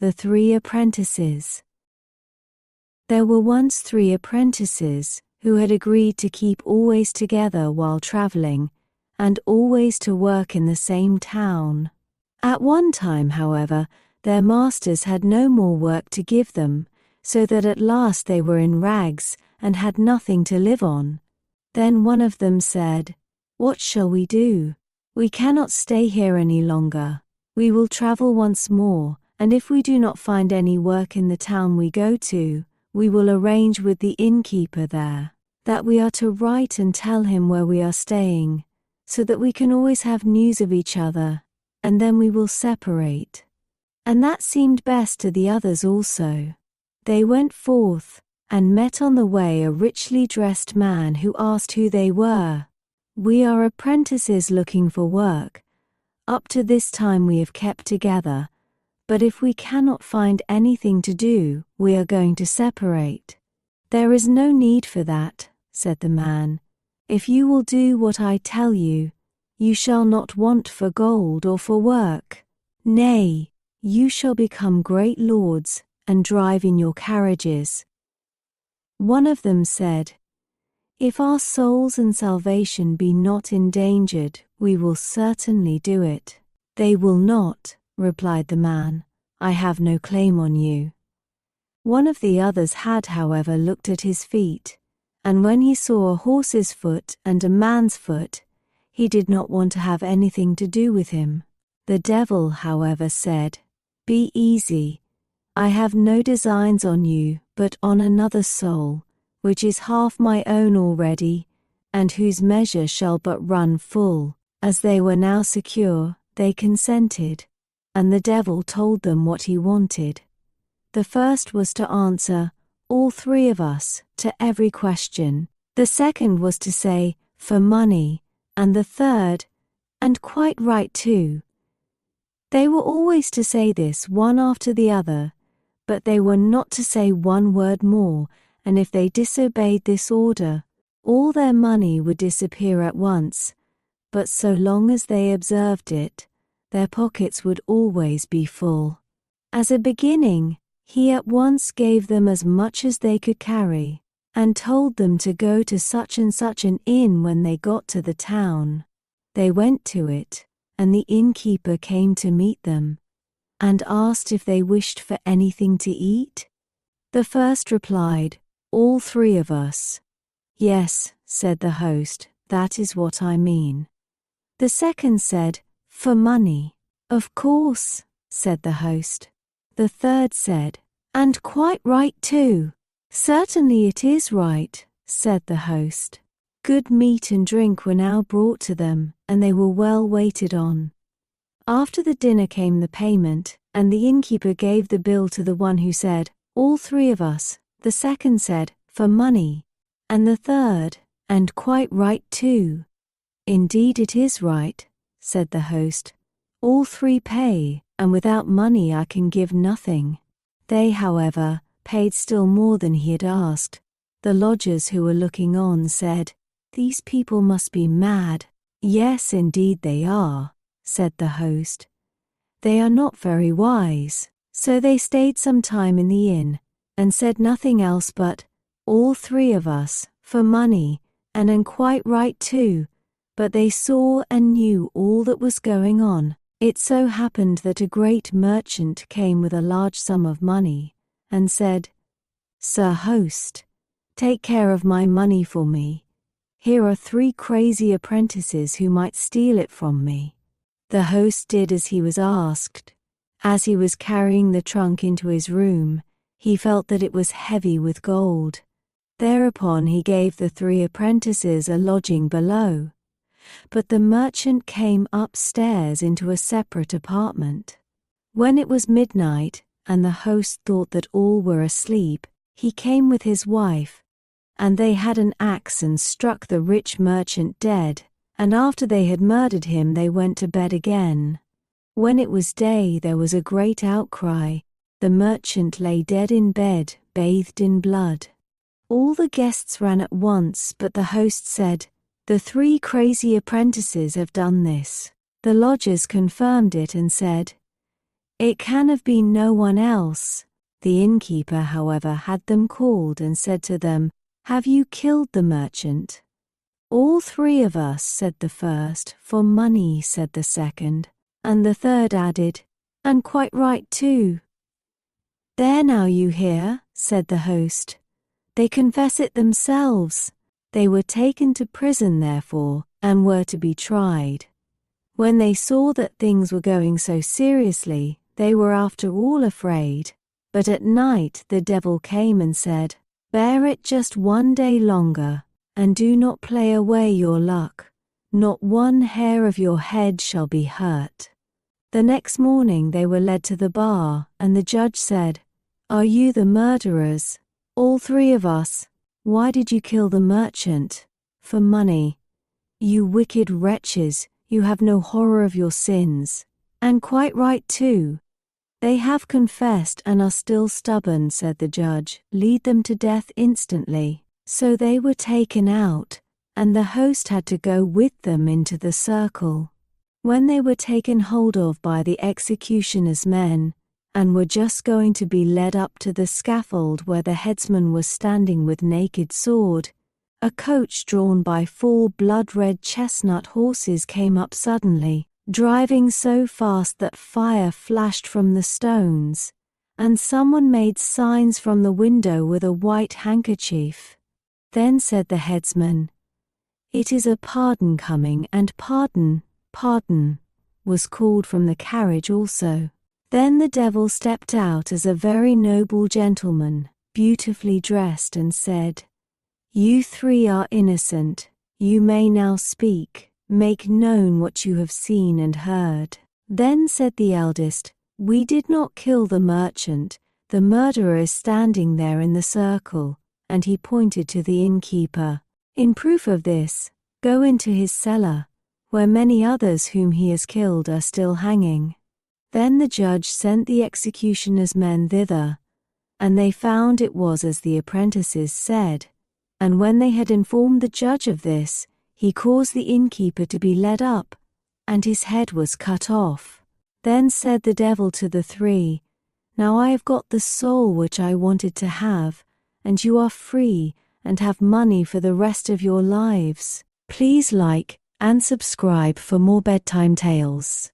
The 3 Apprentices. There were once 3 apprentices who had agreed to keep always together while traveling, and always to work in the same town. At one time, however, their masters had no more work to give them, so that at last they were in rags and had nothing to live on. Then one of them said, "What shall we do? We cannot stay here any longer. We will travel once more, and if we do not find any work in the town we go to, we will arrange with the innkeeper there that we are to write and tell him where we are staying, so that we can always have news of each other, and then we will separate." And that seemed best to the others also. They went forth, and met on the way a richly dressed man who asked who they were. "We are apprentices looking for work. Up to this time we have kept together, but if we cannot find anything to do, we are going to separate." "There is no need for that," said the man. "If you will do what I tell you, you shall not want for gold or for work. Nay, you shall become great lords and drive in your carriages." One of them said, "If our souls and salvation be not endangered, we will certainly do it." "They will not," replied the man. "I have no claim on you." One of the others had, however, looked at his feet, and when he saw a horse's foot and a man's foot, he did not want to have anything to do with him. The devil, however, said, "Be easy. I have no designs on you, but on another soul, which is half my own already, and whose measure shall but run full." As they were now secure, they consented, and the devil told them what he wanted. The first was to answer, "All 3 of us," to every question. The second was to say, "For money," and the third, "And quite right too." They were always to say this one after the other, but they were not to say one word more, and if they disobeyed this order, all their money would disappear at once, but so long as they observed it, their pockets would always be full. As a beginning, he at once gave them as much as they could carry, and told them to go to such and such an inn when they got to the town. They went to it, and the innkeeper came to meet them, and asked if they wished for anything to eat. The first replied, "All 3 of us." "Yes," said the host, "that is what I mean." The second said, "For money." "Of course," said the host. The third said, "And quite right too." "Certainly it is right," said the host. Good meat and drink were now brought to them, and they were well waited on. After the dinner came the payment, and the innkeeper gave the bill to the one who said, "All 3 of us." The second said, "For money," and the third, "And quite right too." "Indeed it is right," said the host. "All 3 pay, and without money I can give nothing." They, however, paid still more than he had asked. The lodgers who were looking on said, "These people must be mad." "Yes, indeed they are," said the host. "They are not very wise." So they stayed some time in the inn, and said nothing else but, "All 3 of us, for money, and quite right too." But they saw and knew all that was going on. It so happened that a great merchant came with a large sum of money, and said, "Sir host, take care of my money for me. Here are 3 crazy apprentices who might steal it from me." The host did as he was asked. As he was carrying the trunk into his room, he felt that it was heavy with gold. Thereupon he gave the 3 apprentices a lodging below. But the merchant came upstairs into a separate apartment. When it was midnight, and the host thought that all were asleep, he came with his wife, and they had an axe and struck the rich merchant dead, and after they had murdered him they went to bed again. When it was day there was a great outcry. The merchant lay dead in bed, bathed in blood. All the guests ran at once, but the host said, "The 3 crazy apprentices have done this." The lodgers confirmed it and said, It can have been no one else. The innkeeper, however, had them called and said to them, "Have you killed the merchant?" "All three of us," said the first. "For money," said the second. And the third added, "And quite right too." "There now, you hear," said the host. "They confess it themselves." They were taken to prison, therefore, and were to be tried. When they saw that things were going so seriously, they were after all afraid. But at night the devil came and said, "Bear it just one day longer, and do not play away your luck. Not one hair of your head shall be hurt." The next morning they were led to the bar, and the judge said, "Are you the murderers?" "All three of us." "Why did you kill the merchant?" "For money." "You wicked wretches, you have no horror of your sins." "And quite right too." "They have confessed and are still stubborn," said the judge. "Lead them to death instantly." So they were taken out, and the host had to go with them into the circle. When they were taken hold of by the executioner's men, and were just going to be led up to the scaffold where the headsman was standing with naked sword, a coach drawn by 4 blood-red chestnut horses came up suddenly, driving so fast that fire flashed from the stones, and someone made signs from the window with a white handkerchief. Then said the headsman, "It is a pardon coming," and "Pardon, pardon," was called from the carriage also. Then the devil stepped out as a very noble gentleman, beautifully dressed, and said, "You three are innocent. You may now speak. Make known what you have seen and heard." Then said the eldest, "We did not kill the merchant. The murderer is standing there in the circle," and he pointed to the innkeeper. "In proof of this, go into his cellar, where many others whom he has killed are still hanging." Then the judge sent the executioner's men thither, and they found it was as the apprentices said. And when they had informed the judge of this, he caused the innkeeper to be led up, and his head was cut off. Then said the devil to the three, "Now I have got the soul which I wanted to have, and you are free and have money for the rest of your lives." Please like and subscribe for more bedtime tales.